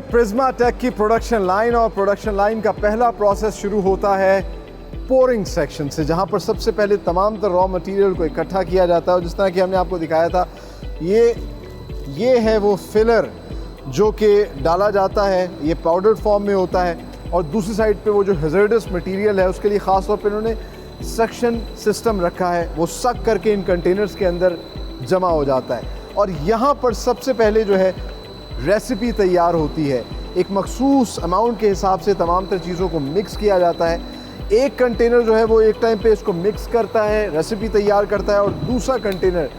Prisma take की production line और production line का पहला प्रोसेस शुरू होता है पोरिंग सेक्शन से, जहां पर सबसे पहले तमाम तर रॉ मटेरियल को इकट्ठा किया जाता है। और जिस तरह कि हमने आपको दिखाया था, ये है वो फिलर जो कि डाला जाता है, ये पाउडर फॉर्म में होता है। और दूसरी साइड पे वो जो हैज़र्डस मटेरियल है उसके लिए ख़ास तौर पे इन्होंने सक्शन सिस्टम रखा है, वो सक करके इन कंटेनर्स के अंदर जमा हो जाता है। और यहाँ पर सबसे पहले जो है रेसिपी तैयार होती है। एक मखसूस अमाउंट के हिसाब से तमाम तर चीज़ों को मिक्स किया जाता है। एक कंटेनर जो है वो एक टाइम पे इसको मिक्स करता है, रेसिपी तैयार करता है, और दूसरा कंटेनर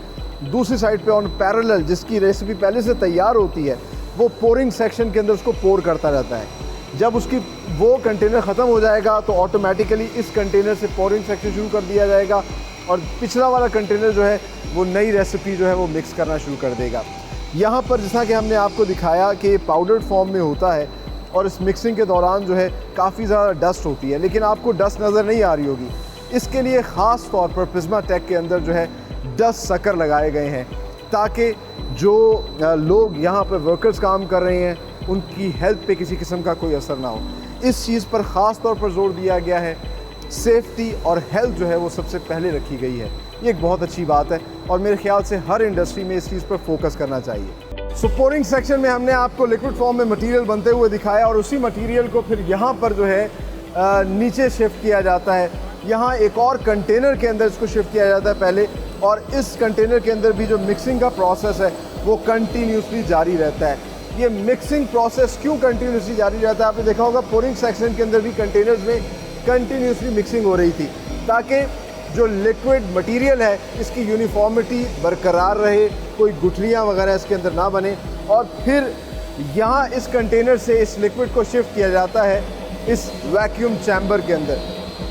दूसरी साइड पे ऑन पैरेलल जिसकी रेसिपी पहले से तैयार होती है वो पोरिंग सेक्शन के अंदर उसको पोर करता रहता है। जब उसकी वो कंटेनर ख़त्म हो जाएगा तो ऑटोमेटिकली इस कंटेनर से पोरिंग सेक्शन शुरू कर दिया जाएगा और पिछला वाला कंटेनर जो है वो नई रेसिपी जो है वो मिक्स करना शुरू कर देगा। यहाँ पर जैसा कि हमने आपको दिखाया कि ये पाउडर फॉर्म में होता है और इस मिक्सिंग के दौरान जो है काफ़ी ज़्यादा डस्ट होती है, लेकिन आपको डस्ट नज़र नहीं आ रही होगी। इसके लिए ख़ास तौर पर प्रिज्मा टेक के अंदर जो है डस्ट सकर लगाए गए हैं ताकि जो लोग यहाँ पर वर्कर्स काम कर रहे हैं उनकी हेल्थ पे किसी किस्म का कोई असर ना हो। इस चीज़ पर ख़ास तौर पर जोर दिया गया है। सेफ्टी और हेल्थ जो है वो सबसे पहले रखी गई है। ये एक बहुत अच्छी बात है और मेरे ख्याल से हर इंडस्ट्री में इस चीज़ पर फोकस करना चाहिए। सो पोरिंग सेक्शन में हमने आपको लिक्विड फॉर्म में मटेरियल बनते हुए दिखाया और उसी मटेरियल को फिर यहाँ पर जो है नीचे शिफ्ट किया जाता है। यहाँ एक और कंटेनर के अंदर इसको शिफ्ट किया जाता है पहले, और इस कंटेनर के अंदर भी जो मिक्सिंग का प्रोसेस है वो कंटिन्यूसली जारी रहता है। ये मिक्सिंग प्रोसेस क्यों कंटिन्यूसली जारी रहता है? आपने देखा होगा पोरिंग सेक्शन के अंदर भी कंटेनर्स में कंटिन्यूसली मिक्सिंग हो रही थी ताकि जो लिक्विड मटेरियल है इसकी यूनिफॉर्मिटी बरकरार रहे, कोई गुठलियाँ वगैरह इसके अंदर ना बने। और फिर यहाँ इस कंटेनर से इस लिक्विड को शिफ्ट किया जाता है इस वैक्यूम चैम्बर के अंदर।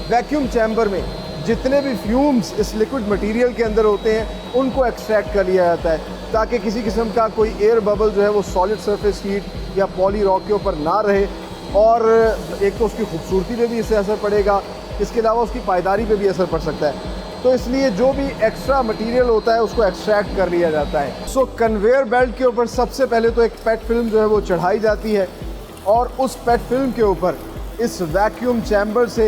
वैक्यूम चैम्बर में जितने भी फ्यूम्स इस लिक्विड मटेरियल के अंदर होते हैं उनको एक्सट्रैक्ट कर लिया जाता है ताकि किसी किस्म का कोई एयर बबल जो है वो सॉलिड सरफेस हीट या पॉली रॉक के ऊपर ना रहे। और एक तो उसकी खूबसूरती पे भी इससे असर पड़ेगा, इसके अलावा उसकी पायदारी पे भी असर पड़ सकता है। तो इसलिए जो भी एक्स्ट्रा मटेरियल होता है उसको एक्सट्रैक्ट कर लिया जाता है। सो कन्वेयर बेल्ट के ऊपर सबसे पहले तो एक पेट फिल्म जो है वो चढ़ाई जाती है और उस पेट फिल्म के ऊपर इस वैक्यूम चैम्बर से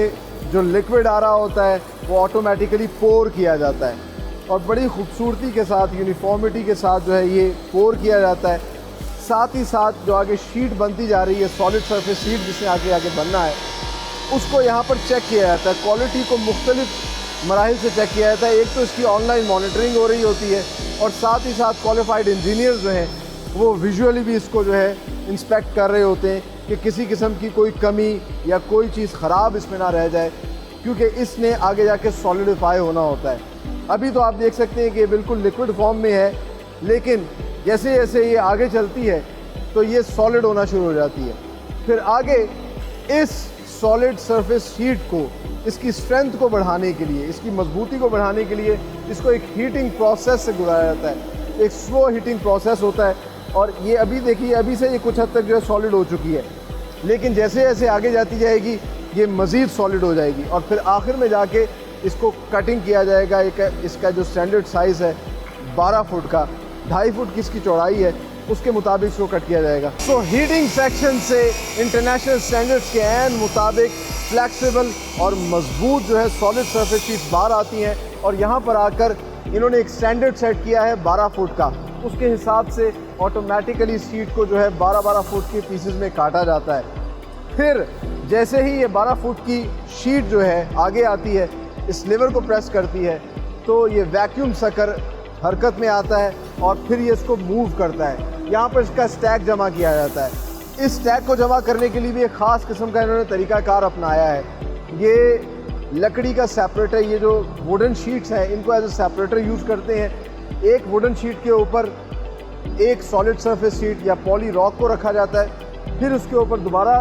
जो लिक्विड आ रहा होता है वो ऑटोमेटिकली पोर किया जाता है और बड़ी खूबसूरती के साथ, यूनिफॉर्मिटी के साथ जो है ये पोर किया जाता है। साथ ही साथ जो आगे शीट बनती जा रही है, सॉलिड सरफेस शीट जिसे आगे आगे बनना है, उसको यहाँ पर चेक किया जाता है। क्वालिटी को मुख्तलिफ मराहिल से चेक किया जाता है। एक तो इसकी ऑनलाइन मॉनिटरिंग हो रही होती है और साथ ही साथ क्वालिफाइड इंजीनियर्स जो हैं वो विजुअली भी इसको जो है इंस्पेक्ट कर रहे होते हैं कि किसी किस्म की कोई कमी या कोई चीज़ ख़राब इसमें ना रह जाए, क्योंकि इसने आगे जाके सॉलिडिफाई होना होता है। अभी तो आप देख सकते हैं कि बिल्कुल लिक्विड फॉर्म में है, लेकिन जैसे जैसे ये आगे चलती है तो ये सॉलिड होना शुरू हो जाती है। फिर आगे इस सॉलिड सरफेस शीट को, इसकी स्ट्रेंथ को बढ़ाने के लिए, इसकी मजबूती को बढ़ाने के लिए इसको एक हीटिंग प्रोसेस से गुजारा जाता है। एक स्लो हीटिंग प्रोसेस होता है और ये अभी देखिए, अभी से ये कुछ हद तक जो है सॉलिड हो चुकी है, लेकिन जैसे जैसे आगे जाती जाएगी ये मज़ीद सॉलिड हो जाएगी और फिर आखिर में जाके इसको कटिंग किया जाएगा। इसका जो स्टैंडर्ड साइज़ है 12 फुट का, 2.5 फुट की इसकी चौड़ाई है, उसके मुताबिक इसको कट किया जाएगा। सो हीटिंग सेक्शन से इंटरनेशनल स्टैंडर्ड्स के ऐन मुताबिक फ्लैक्सिबल और मजबूत जो है सॉलिड सरफेस शीट्स बाहर आती हैं और यहाँ पर आकर इन्होंने एक स्टैंडर्ड सेट किया है 12 फुट का। उसके हिसाब से ऑटोमेटिकली शीट को जो है 12-12 फुट के पीसेस में काटा जाता है। फिर जैसे ही ये 12 फुट की शीट जो है आगे आती है, इस लीवर को प्रेस करती है तो ये वैक्यूम सकर हरकत में आता है और फिर ये इसको मूव करता है। यहाँ पर इसका स्टैक जमा किया जाता है। इस स्टैक को जमा करने के लिए भी एक ख़ास किस्म का इन्होंने तरीक़ाकार अपनाया है। ये लकड़ी का सेपरेटर, ये जो वुडन शीट्स हैं इनको एज ए सेपरेटर यूज़ करते हैं। एक वुडन शीट के ऊपर एक सॉलिड सरफेस शीट या पॉली रॉक को रखा जाता है, फिर उसके ऊपर दोबारा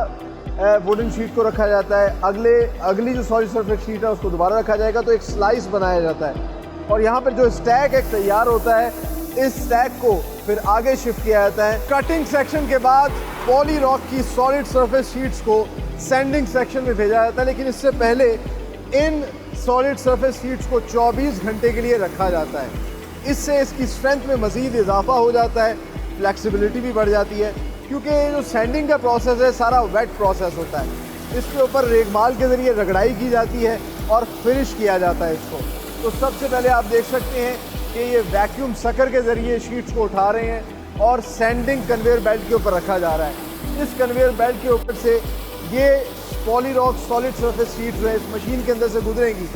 वुडन शीट को रखा जाता है, अगली जो सॉलिड सरफेस शीट है उसको दोबारा रखा जाएगा, तो एक स्लाइस बनाया जाता है। और यहाँ पर जो स्टैक एक तैयार होता है, इस स्टैक को फिर आगे शिफ्ट किया जाता है। कटिंग सेक्शन के बाद पॉली रॉक की सॉलिड सरफेस शीट्स को सैंडिंग सेक्शन में भेजा जाता है, लेकिन इससे पहले इन सॉलिड सरफेस शीट्स को 24 घंटे के लिए रखा जाता है। इससे इसकी स्ट्रेंथ में मज़ीद इजाफा हो जाता है, फ्लैक्सिबिलिटी भी बढ़ जाती है क्योंकि ये जो सैंडिंग का प्रोसेस है सारा वेट प्रोसेस होता है। इसके ऊपर रेगमाल के ज़रिए रगड़ाई की जाती है और फिनिश किया जाता है इसको। तो सबसे पहले आप देख सकते हैं कि ये वैक्यूम सकर के ज़रिए शीट्स को उठा रहे हैं और सैंडिंग कन्वेयर बेल्ट के ऊपर रखा जा रहा है। इस कन्वेयर बेल्ट के ऊपर से ये पॉलीरॉक सॉलिड सरफेस शीट्स जो है इस मशीन के अंदर से गुजरेंगी।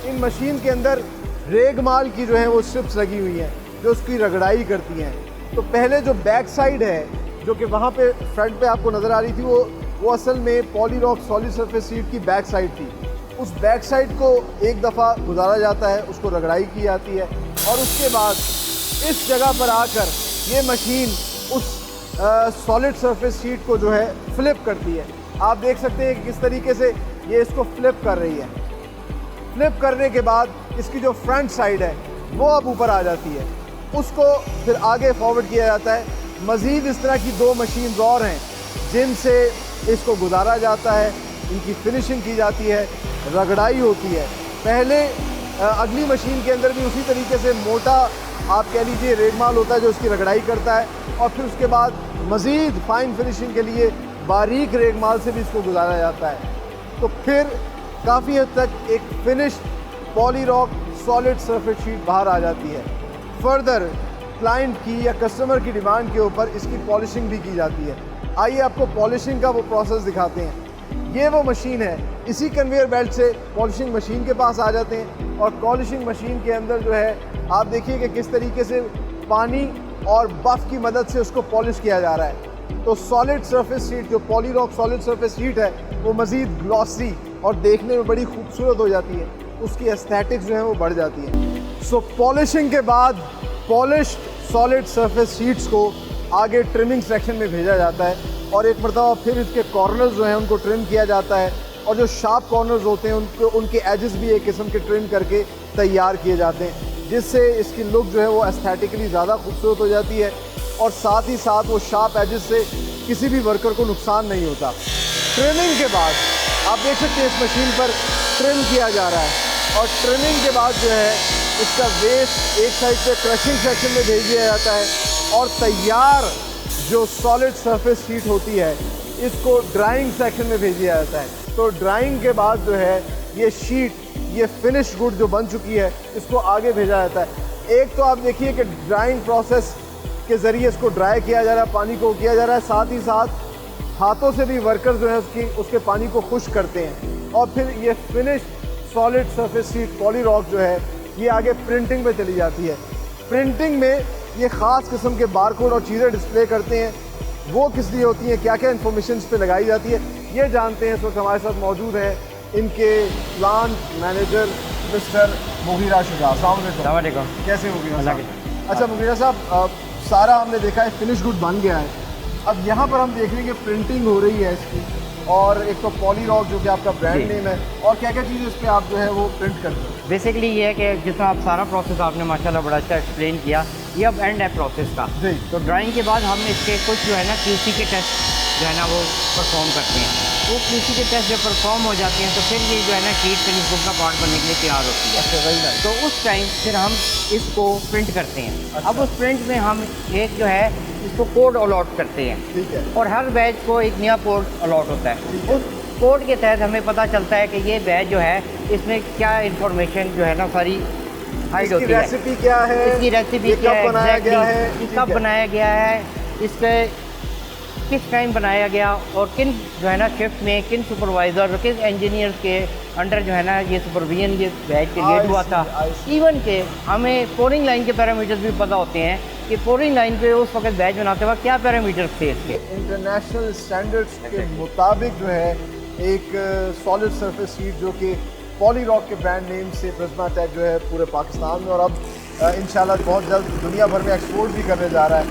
इन मशीन के अंदर रेगमाल की जो है वो स्ट्रिप्स लगी हुई हैं जो उसकी रगड़ाई करती हैं। तो पहले जो बैक साइड है जो कि वहाँ पे फ्रंट पे आपको नज़र आ रही थी वो असल में पॉलीरॉक सॉलिड सरफेस शीट की बैक साइड थी। उस बैक साइड को एक दफ़ा गुजारा जाता है, उसको रगड़ाई की जाती है और उसके बाद इस जगह पर आकर ये मशीन उस सॉलिड सरफेस शीट को जो है फ्लिप करती है। आप देख सकते हैं कि किस तरीके से ये इसको फ्लिप कर रही है। फ्लिप करने के बाद इसकी जो फ्रंट साइड है वो अब ऊपर आ जाती है, उसको फिर आगे फॉरवर्ड किया जाता है। मज़ीद इस तरह की 2 मशीन और हैं जिनसे इसको गुजारा जाता है, इनकी फिनिशिंग की जाती है, रगड़ाई होती है। पहले अगली मशीन के अंदर भी उसी तरीके से मोटा आप कह लीजिए रेगमाल होता है जो उसकी रगड़ाई करता है और फिर उसके बाद मज़ीद फाइन फिनिशिंग के लिए बारीक रेगमाल से भी इसको गुजारा जाता है। तो फिर काफ़ी हद तक एक फिनिश्ड पॉलीरॉक सॉलिड सरफेस शीट बाहर आ जाती है। फर्दर क्लाइंट की या कस्टमर की डिमांड के ऊपर इसकी पॉलिशिंग भी की जाती है। आइए आपको पॉलिशिंग का वो प्रोसेस दिखाते हैं। ये वो मशीन है, इसी कन्वेयर बेल्ट से पॉलिशिंग मशीन के पास आ जाते हैं और पॉलिशिंग मशीन के अंदर जो है आप देखिए कि किस तरीके से पानी और बफ की मदद से उसको पॉलिश किया जा रहा है। तो सॉलिड सरफेस शीट जो पॉलीरॉक सॉलिड सरफेस शीट है वो मज़ीद ग्लॉसी और देखने में बड़ी खूबसूरत हो जाती है, उसकी एस्थेटिक्स जो है वो बढ़ जाती है। सो पॉलिशिंग के बाद पॉलिश्ड सॉलिड सरफेस शीट्स को आगे ट्रिमिंग सेक्शन में भेजा जाता है और एक मरतबा फिर इसके कॉर्नर्स जो हैं उनको ट्रिम किया जाता है और जो शार्प कॉर्नर्स होते हैं उनके एजेस भी एक किस्म के ट्रिम करके तैयार किए जाते हैं, जिससे इसकी लुक जो है वो एस्थेटिकली ज़्यादा खूबसूरत हो जाती है और साथ ही साथ वो शार्प एजेस से किसी भी वर्कर को नुकसान नहीं होता। ट्रिमिंग के बाद आप देख सकते हैं इस मशीन पर ट्रिम किया जा रहा है और ट्रिमिंग के बाद जो है इसका वेस्ट एक साइड पे क्रशिंग सेक्शन में भेज दिया जाता है और तैयार जो सॉलिड सरफेस शीट होती है इसको ड्राइंग सेक्शन में भेज दिया जाता है। तो ड्राइंग के बाद जो है ये शीट, ये फिनिश गुड जो बन चुकी है इसको आगे भेजा जाता है। एक तो आप देखिए कि ड्राइंग प्रोसेस के ज़रिए इसको ड्राई किया जा रहा है, पानी को किया जा रहा है, साथ ही साथ हाथों से भी वर्कर्स जो है उसके पानी को खुश्क करते हैं और फिर ये फिनिश सॉलिड सरफेस शीट पॉलीरॉक जो है ये आगे प्रिंटिंग में चली जाती है। प्रिंटिंग में ये ख़ास किस्म के बारकोड और चीज़ें डिस्प्ले करते हैं, वो किस लिए होती हैं, क्या क्या इन्फॉर्मेशन इस पर लगाई जाती है, ये जानते हैं। इस वक्त हमारे साथ मौजूद हैं इनके plant manager mister Mughira Shuja. अस्सलाम वालेकुम। कैसे मुगीरा साहब? अच्छा मुगीरा साहब, सारा हमने देखा है फिनिश गुड बन गया है, अब यहाँ पर हम देख रहे हैं कि प्रिंटिंग हो रही है इसकी और एक तो पॉलीरॉक जो कि आपका ब्रांड नेम है और क्या क्या चीज़ें इस पर आप जो है वो प्रिंट करते हैं। बेसिकली ये है कि जितना आप सारा प्रोसेस आपने माशाल्लाह बड़ा अच्छा एक्सप्लेन किया, ये अब एंड है प्रोसेस का। जी। तो ड्राइंग के बाद हम इसके कुछ जो है ना QC के टेस्ट जो है ना वो परफॉर्म करते हैं। वो QC के टेस्ट जब परफॉर्म हो जाते हैं तो फिर ये जो है ना शीट फिनिश बुक का पार्ट बनने के लिए तैयार होती है। अच्छा, वही ना। तो उस टाइम फिर हम इसको प्रिंट करते हैं। अच्छा। अब उस प्रिंट में हम एक जो है इसको कोड अलॉट करते हैं। ठीक है। और हर बैच को एक नया कोड अलॉट होता है। उस कोड के तहत हमें पता चलता है कि ये बैच जो है इसमें क्या इंफॉर्मेशन जो है ना सारी हाइड होती है। रेसिपी क्या है, इसकी रेसिपी क्या है, बनाया गया है, कब बनाया गया है, इसके किस टाइम बनाया गया और किन जो है ना शिफ्ट में किन सुपरवाइज़र और किस इंजीनियर्स के अंडर जो है ना ये सुपरविजन ये बैच क्रिएट हुआ था। इवन के हमें पोरिंग लाइन के पैरामीटर्स भी पता होते हैं कि पोरिंग लाइन पे उस वक्त बैच बनाते वक्त क्या पैरामीटर्स थे इसके। इंटरनेशनल स्टैंडर्ड्स के मुताबिक जो है एक सॉलिड सरफेस शीट जो कि पॉलीरॉक के ब्रांड नेम से प्रिज्मा टेक जो है पूरे पाकिस्तान में और अब इंशाल्लाह बहुत जल्द दुनिया भर में एक्सपोर्ट भी करने जा रहा है,